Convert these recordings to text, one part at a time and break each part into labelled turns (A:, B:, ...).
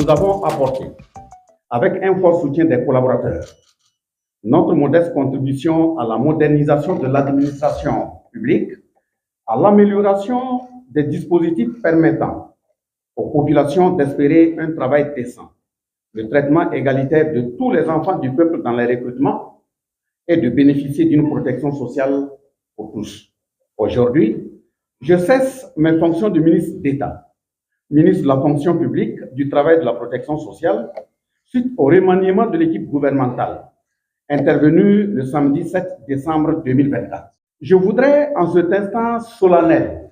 A: nous avons apporté, avec un fort soutien des collaborateurs, notre modeste contribution à la modernisation de l'administration publique, à l'amélioration des dispositifs permettant aux populations d'espérer un travail décent, le traitement égalitaire de tous les enfants du peuple dans les recrutements et de bénéficier d'une protection sociale pour tous. Aujourd'hui, je cesse mes fonctions de ministre d'État, ministre de la fonction publique, du travail et de la protection sociale, suite au remaniement de l'équipe gouvernementale, intervenu le samedi 7 décembre 2024. Je voudrais, en cet instant solennel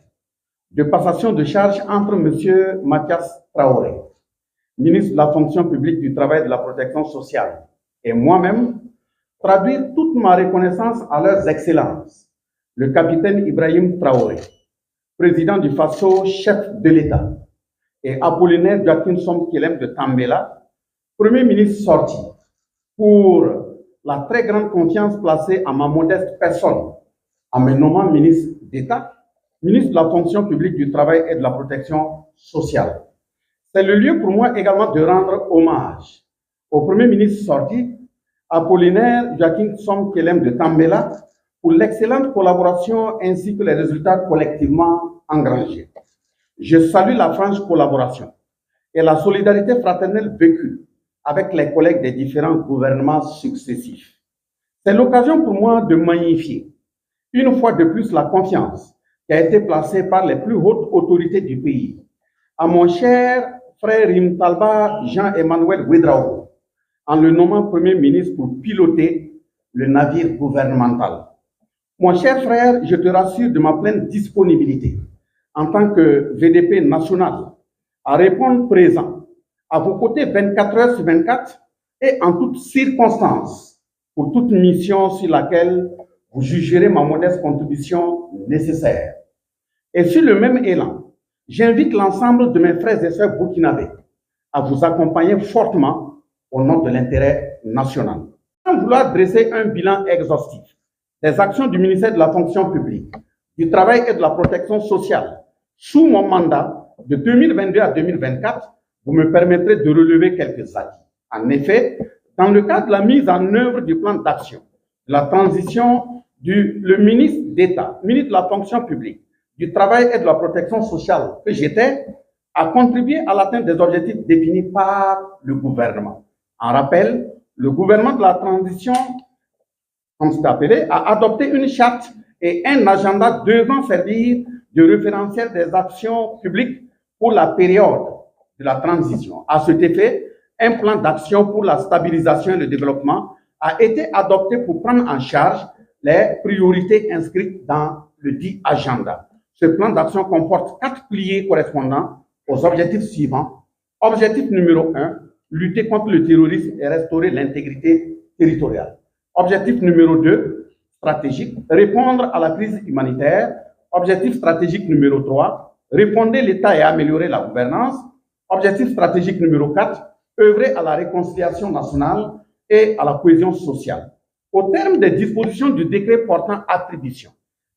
A: de passation de charge entre M. Mathias Traoré, ministre de la fonction publique, du travail et de la protection sociale, et moi-même, traduire toute ma reconnaissance à leurs excellences, le capitaine Ibrahim Traoré, président du FASO, chef de l'État, et Apollinaire Joachim Somkelem de Tambela, premier ministre sorti, pour la très grande confiance placée à ma modeste personne en me nommant ministre d'État, ministre de la fonction publique, du travail et de la protection sociale. C'est le lieu pour moi également de rendre hommage au premier ministre sorti, Apollinaire Joachim Somkelem de Tambela, pour l'excellente collaboration ainsi que les résultats collectivement engrangés. Je salue la franche collaboration et la solidarité fraternelle vécue avec les collègues des différents gouvernements successifs. C'est l'occasion pour moi de magnifier une fois de plus la confiance qui a été placée par les plus hautes autorités du pays à mon cher frère Rimtalba Jean-Emmanuel Ouédraogo, en le nommant Premier ministre pour piloter le navire gouvernemental. Mon cher frère, je te rassure de ma pleine disponibilité en tant que VDP national à répondre présent à vos côtés 24 heures sur 24 et en toutes circonstances pour toute mission sur laquelle vous jugerez ma modeste contribution nécessaire. Et sur le même élan, j'invite l'ensemble de mes frères et sœurs burkinabés à vous accompagner fortement au nom de l'intérêt national. Sans vouloir dresser un bilan exhaustif des actions du ministère de la fonction publique, du travail et de la protection sociale sous mon mandat de 2022 à 2024, vous me permettrez de relever quelques acquis. En effet, dans le cadre de la mise en œuvre du plan d'action, de la transition le ministre d'État, ministre de la fonction publique, du travail et de la protection sociale que j'étais, a contribué à l'atteinte des objectifs définis par le gouvernement. En rappel, le gouvernement de la transition, comme c'est appelé, a adopté une charte et un agenda devant servir de référentiel des actions publiques pour la période de la transition. À cet effet, un plan d'action pour la stabilisation et le développement a été adopté pour prendre en charge les priorités inscrites dans le dit agenda. Ce plan d'action comporte 4 piliers correspondant aux objectifs suivants. Objectif numéro 1, lutter contre le terrorisme et restaurer l'intégrité territoriale. Objectif numéro 2, stratégique, répondre à la crise humanitaire. Objectif stratégique numéro 3, refonder l'État et améliorer la gouvernance. Objectif stratégique numéro 4, œuvrer à la réconciliation nationale et à la cohésion sociale. Au terme des dispositions du décret portant attribution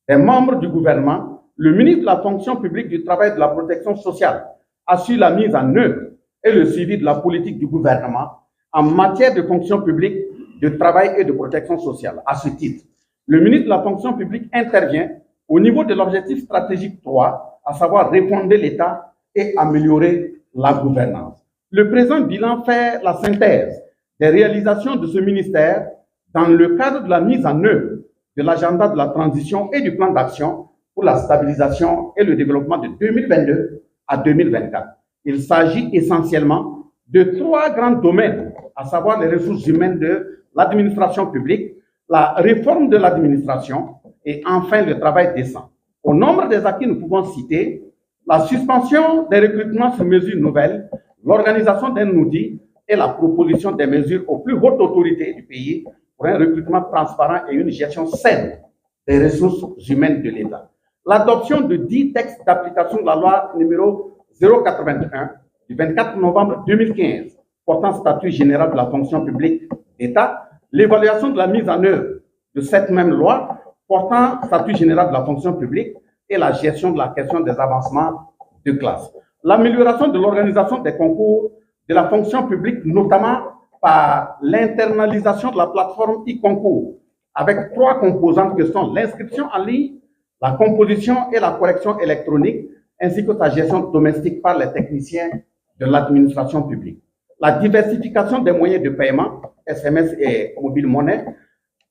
A: des membres du gouvernement, le ministre de la fonction publique, du travail et de la protection sociale assure la mise en œuvre et le suivi de la politique du gouvernement en matière de fonction publique, de travail et de protection sociale. À ce titre, le ministre de la fonction publique intervient au niveau de l'objectif stratégique 3, à savoir refonder l'État et améliorer la gouvernance. Le présent bilan fait la synthèse des réalisations de ce ministère dans le cadre de la mise en œuvre de l'agenda de la transition et du plan d'action pour la stabilisation et le développement de 2022 à 2024. Il s'agit essentiellement de 3 grands domaines, à savoir les ressources humaines de l'administration publique, la réforme de l'administration et enfin le travail décent. Au nombre des acquis, nous pouvons citer la suspension des recrutements sur mesures nouvelles, l'organisation d'un outil et la proposition des mesures aux plus hautes autorités du pays pour un recrutement transparent et une gestion saine des ressources humaines de l'État. L'adoption de 10 textes d'application de la loi numéro 081 du 24 novembre 2015 portant statut général de la fonction publique d'État, l'évaluation de la mise en œuvre de cette même loi portant statut général de la fonction publique et la gestion de la question des avancements de classe. L'amélioration de l'organisation des concours de la fonction publique, notamment par l'internalisation de la plateforme e-concours, avec 3 composantes que sont l'inscription en ligne, la composition et la correction électronique, ainsi que sa gestion domestique par les techniciens de l'administration publique. La diversification des moyens de paiement, SMS et mobile monnaie,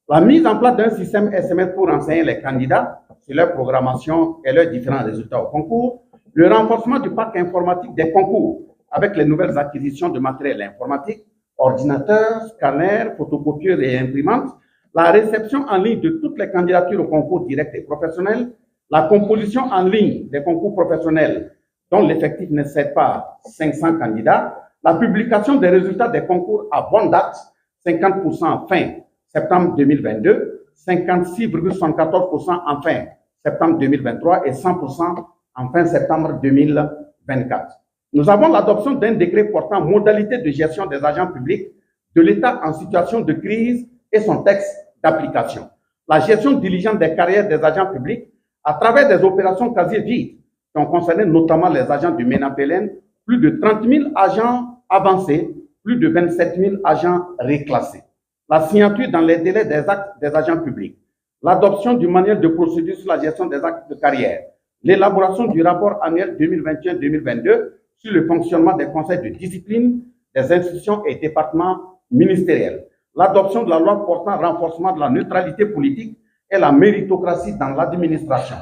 A: la mise en place d'un système SMS pour enseigner les candidats sur leur programmation et leurs différents résultats au concours, le renforcement du parc informatique des concours avec les nouvelles acquisitions de matériel informatique, ordinateurs, scanners, photocopieurs et imprimantes, la réception en ligne de toutes les candidatures au concours direct et professionnel, la composition en ligne des concours professionnels dont l'effectif n'excède pas 500 candidats, la publication des résultats des concours à bonne date, 50% fin septembre 2022, 56,74% en fin septembre 2023 et 100% en fin septembre 2024. Nous avons l'adoption d'un décret portant modalité de gestion des agents publics de l'État en situation de crise et son texte d'application. La gestion diligente des carrières des agents publics à travers des opérations quasi vides qui ont concerné notamment les agents du MENAPLN, plus de 30 000 agents avancés, plus de 27 000 agents réclassés. La signature dans les délais des actes des agents publics, l'adoption du manuel de procédure sur la gestion des actes de carrière, l'élaboration du rapport annuel 2021-2022 sur le fonctionnement des conseils de discipline des institutions et départements ministériels, l'adoption de la loi portant renforcement de la neutralité politique et la méritocratie dans l'administration,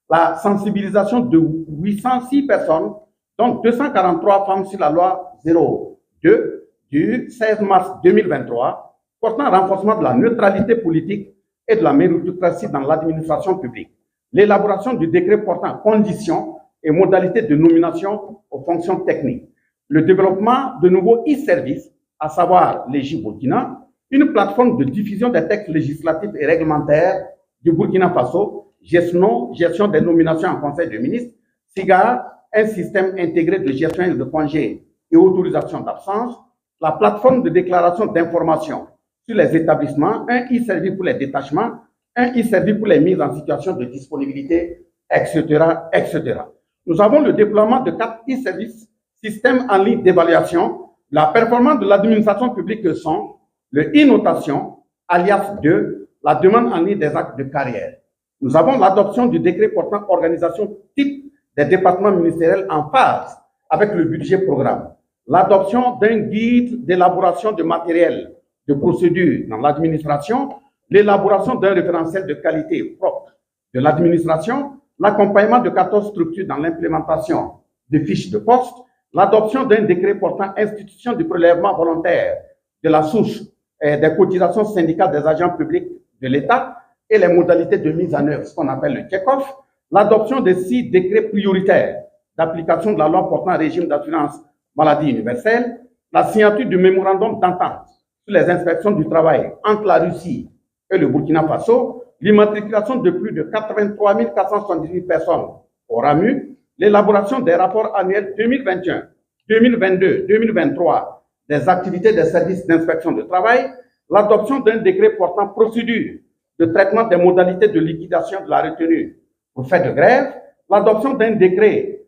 A: la sensibilisation de 806 personnes, dont 243 femmes sur la loi 02 du 16 mars 2023, portant renforcement de la neutralité politique et de la méritocratie dans l'administration publique, l'élaboration du décret portant conditions et modalités de nomination aux fonctions techniques, le développement de nouveaux e-services, à savoir les J-Burkina, une plateforme de diffusion des textes législatifs et réglementaires du Burkina Faso, gestion des nominations en conseil de ministres, SIGA, un système intégré de gestion de congés et autorisation d'absence, la plateforme de déclaration d'information sur les établissements, un e-service pour les détachements, un e-service pour les mises en situation de disponibilité, etc., etc. Nous avons le déploiement de 4 e-services, systèmes en ligne d'évaluation, la performance de l'administration publique que sont le e-notation, alias 2, la demande en ligne des actes de carrière. Nous avons l'adoption du décret portant organisation type des départements ministériels en phase avec le budget programme, l'adoption d'un guide d'élaboration de matériel de procédure dans l'administration, l'élaboration d'un référentiel de qualité propre de l'administration, l'accompagnement de 14 structures dans l'implémentation de fiches de poste, l'adoption d'un décret portant institution du prélèvement volontaire de la source des cotisations syndicales des agents publics de l'État et les modalités de mise en œuvre, ce qu'on appelle le check-off, l'adoption de 6 décrets prioritaires d'application de la loi portant régime d'assurance maladie universelle, la signature du mémorandum d'entente sur les inspections du travail entre la Russie et le Burkina Faso, l'immatriculation de plus de 83 478 personnes au RAMU, l'élaboration des rapports annuels 2021, 2022, 2023 des activités des services d'inspection du travail, l'adoption d'un décret portant procédure de traitement des modalités de liquidation de la retenue pour fait de grève, l'adoption d'un décret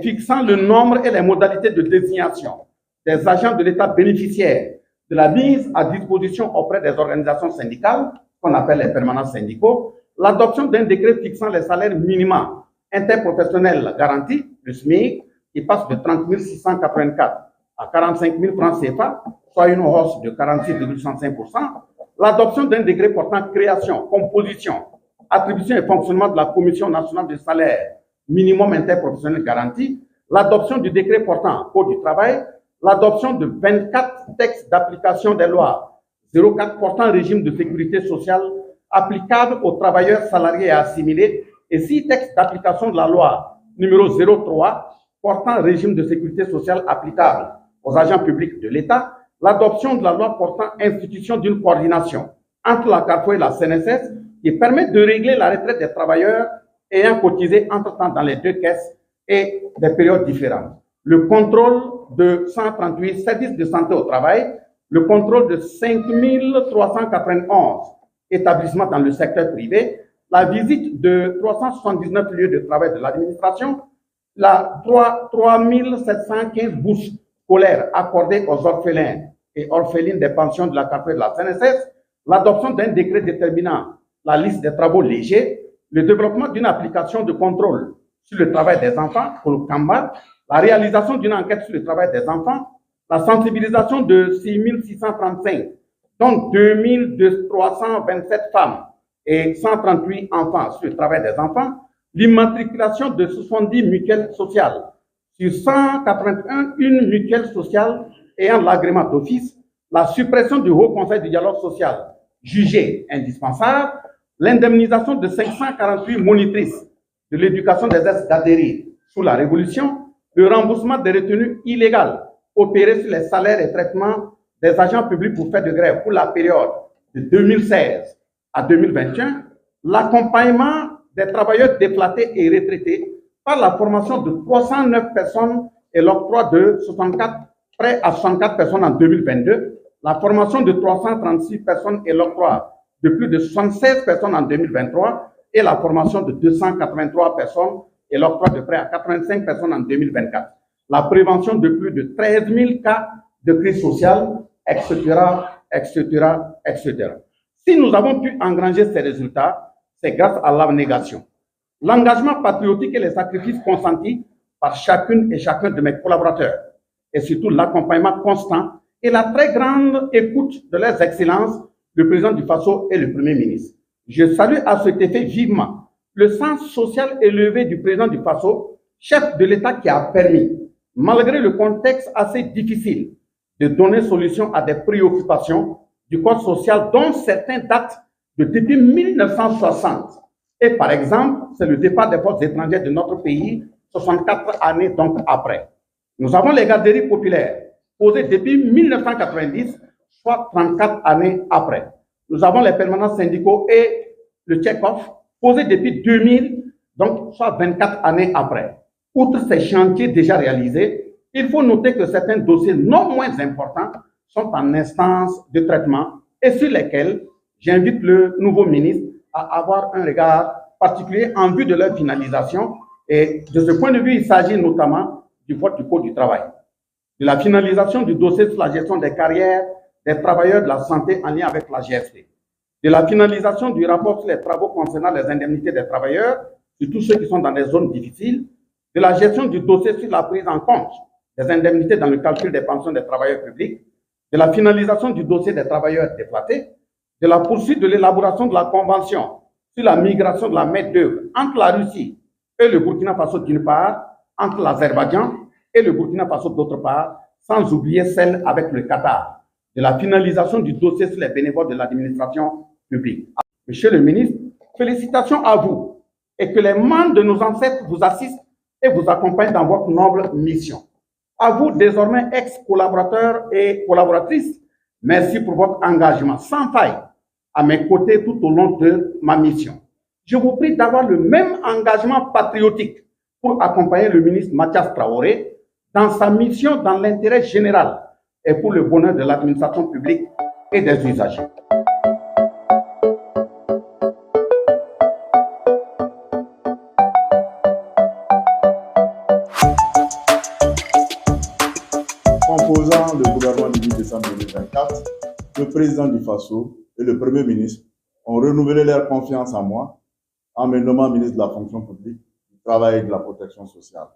A: fixant le nombre et les modalités de désignation des agents de l'État bénéficiaires de la mise à disposition auprès des organisations syndicales, qu'on appelle les permanents syndicaux, l'adoption d'un décret fixant les salaires minima interprofessionnels garantis, le SMIC, qui passe de 30 684 à 45 000 francs CFA, soit une hausse de 46,65%, l'adoption d'un décret portant création, composition, attribution et fonctionnement de la Commission nationale des salaires minimum interprofessionnel garanti, l'adoption du décret portant Code du travail, l'adoption de 24 textes d'application des lois 04 portant régime de sécurité sociale applicable aux travailleurs salariés et assimilés et 6 textes d'application de la loi numéro 03 portant régime de sécurité sociale applicable aux agents publics de l'État, l'adoption de la loi portant institution d'une coordination entre la CARFO et la CNSS qui permet de régler la retraite des travailleurs ayant cotisé entre-temps dans les 2 caisses et des périodes différentes. Le contrôle de 138 services de santé au travail, le contrôle de 5 391 établissements dans le secteur privé, la visite de 379 lieux de travail de l'administration, la 3 715 bourses scolaires accordés aux orphelins et orphelines des pensions de la CAPE de la CNSS, l'adoption d'un décret déterminant la liste des travaux légers, le développement d'une application de contrôle sur le travail des enfants pour le CAMBA, la réalisation d'une enquête sur le travail des enfants, la sensibilisation de 6635, dont 2327 femmes et 138 enfants sur le travail des enfants, l'immatriculation de 70 mutuelles sociales, sur 181, une mutuelle sociale ayant l'agrément d'office, la suppression du Haut Conseil du dialogue social, jugée indispensable, l'indemnisation de 548 monitrices de l'éducation des ex-gadéries sous la Révolution, le remboursement des retenues illégales opérées sur les salaires et traitements des agents publics pour faire de grève pour la période de 2016 à 2021, l'accompagnement des travailleurs déflatés et retraités par la formation de 309 personnes et l'octroi de 64 prêts à 64 personnes en 2022, la formation de 336 personnes et l'octroi de plus de 76 personnes en 2023 et la formation de 283 personnes et l'octroi de prêts à 85 personnes en 2024. La prévention de plus de 13 000 cas de crise sociale, etc., etc., etc. Si nous avons pu engranger ces résultats, c'est grâce à l'abnégation, l'engagement patriotique et les sacrifices consentis par chacune et chacun de mes collaborateurs, et surtout l'accompagnement constant et la très grande écoute de leurs excellences, le président du FASO et le Premier ministre. Je salue à cet effet vivement le sens social élevé du président du FASO, chef de l'État, qui a permis, malgré le contexte assez difficile, de donner solution à des préoccupations du corps social dont certains datent de depuis 1960. Et par exemple, c'est le départ des forces étrangères de notre pays 64 années donc après. Nous avons les garderies populaires posées depuis 1990, soit 34 années après. Nous avons les permanents syndicaux et le check-off posé depuis 2000, donc soit 24 années après. Outre ces chantiers déjà réalisés, il faut noter que certains dossiers non moins importants sont en instance de traitement et sur lesquels j'invite le nouveau ministre à avoir un regard particulier en vue de leur finalisation. Et de ce point de vue, il s'agit notamment du vote du Code du travail, de la finalisation du dossier sur la gestion des carrières des travailleurs de la santé en lien avec la GST, de la finalisation du rapport sur les travaux concernant les indemnités des travailleurs, surtout ceux qui sont dans des zones difficiles, de la gestion du dossier sur la prise en compte des indemnités dans le calcul des pensions des travailleurs publics, de la finalisation du dossier des travailleurs déflatés, de la poursuite de l'élaboration de la convention sur la migration de la main-d'œuvre entre la Russie et le Burkina Faso d'une part, entre l'Azerbaïdjan et le Burkina Faso d'autre part, sans oublier celle avec le Qatar, de la finalisation du dossier sur les bénévoles de l'administration publique. Monsieur le ministre, félicitations à vous et que les membres de nos ancêtres vous assistent et vous accompagnent dans votre noble mission. À vous, désormais ex-collaborateurs et collaboratrices, merci pour votre engagement sans faille à mes côtés tout au long de ma mission. Je vous prie d'avoir le même engagement patriotique pour accompagner le ministre Mathias Traoré dans sa mission dans l'intérêt général et pour le bonheur de l'administration publique et des usagers.
B: Composant le gouvernement du 8 décembre 2024, le président du FASO et le Premier ministre ont renouvelé leur confiance en moi en me nommant ministre de la fonction publique, du travail et de la protection sociale.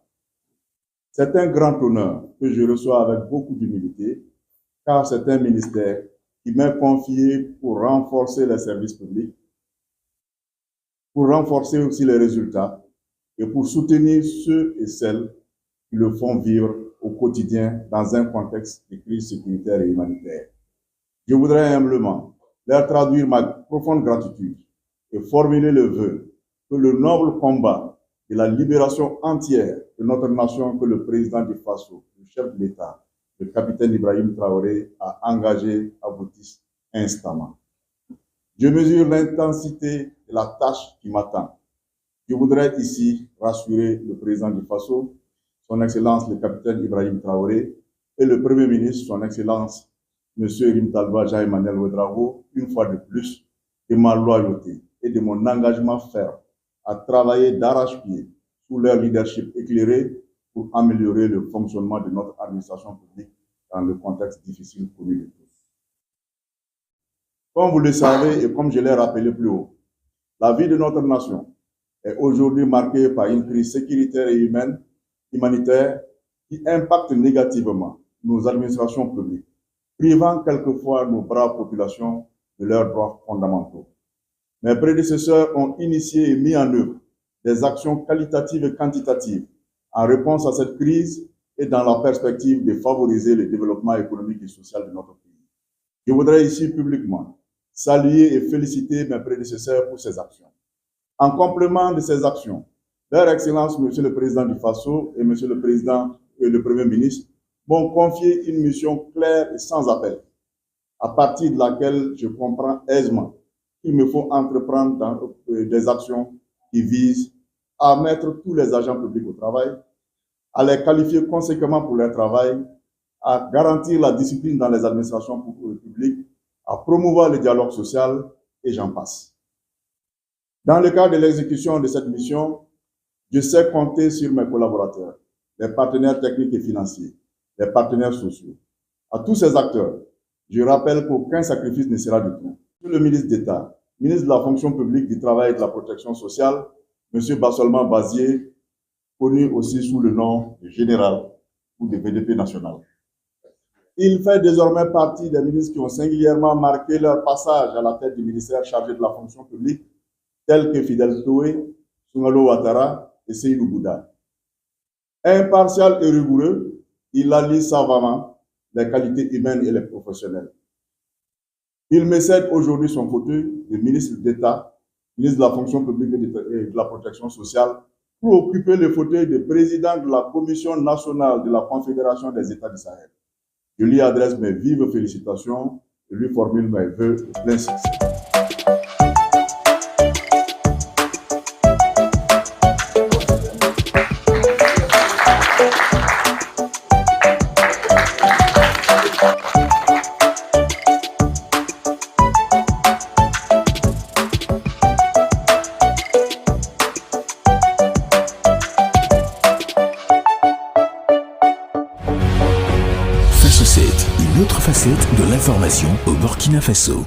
B: C'est un grand honneur que je reçois avec beaucoup d'humilité, car c'est un ministère qui m'est confié pour renforcer les services publics, pour renforcer aussi les résultats et pour soutenir ceux et celles qui le font vivre au quotidien dans un contexte de crise sécuritaire et humanitaire. Je voudrais humblement leur traduire ma profonde gratitude et formuler le vœu que le noble combat de la libération entière de notre nation que le président du FASO, le chef de l'État, le capitaine Ibrahim Traoré, a engagé aboutisse instamment. Je mesure l'intensité de la tâche qui m'attend. Je voudrais ici rassurer le président du FASO, son Excellence le capitaine Ibrahim Traoré, et le Premier ministre, son Excellence M. Rim Talba Jean-Emmanuel Ouedraogo, une fois de plus, de ma loyauté et de mon engagement ferme à travailler d'arrache-pied sous leur leadership éclairé pour améliorer le fonctionnement de notre administration publique dans le contexte difficile connu de tous. Comme vous le savez et comme je l'ai rappelé plus haut, la vie de notre nation est aujourd'hui marquée par une crise sécuritaire et humanitaire qui impacte négativement nos administrations publiques, privant quelquefois nos braves populations de leurs droits fondamentaux. Mes prédécesseurs ont initié et mis en œuvre des actions qualitatives et quantitatives en réponse à cette crise et dans la perspective de favoriser le développement économique et social de notre pays. Je voudrais ici publiquement saluer et féliciter mes prédécesseurs pour ces actions. En complément de ces actions, Leur Excellence, Monsieur le Président du FASO et Monsieur le Président et le Premier ministre m'ont confié une mission claire et sans appel, à partir de laquelle je comprends aisément qu'il me faut entreprendre des actions qui visent à mettre tous les agents publics au travail, à les qualifier conséquemment pour leur travail, à garantir la discipline dans les administrations publiques, à promouvoir le dialogue social, et j'en passe. Dans le cadre de l'exécution de cette mission, je sais compter sur mes collaborateurs, les partenaires techniques et financiers, les partenaires sociaux. À tous ces acteurs, je rappelle qu'aucun sacrifice ne sera du tout. Le ministre d'État, ministre de la fonction publique, du travail et de la protection sociale, M. Bassolman Bazier, connu aussi sous le nom de général ou de VDP national. Il fait désormais partie des ministres qui ont singulièrement marqué leur passage à la tête du ministère chargé de la fonction publique, tels que Fidel Toé, Soumalo Ouattara et Seydou Bouda. Impartial et rigoureux, il allie savamment les qualités humaines et les professionnelles. Il me cède aujourd'hui son fauteuil de ministre d'État, ministre de la fonction publique et de la protection sociale, pour occuper le fauteuil de président de la Commission nationale de la Confédération des États du Sahel. Je lui adresse mes vives félicitations et lui formule mes vœux de plein succès.
C: Une autre facette de l'information au Burkina Faso.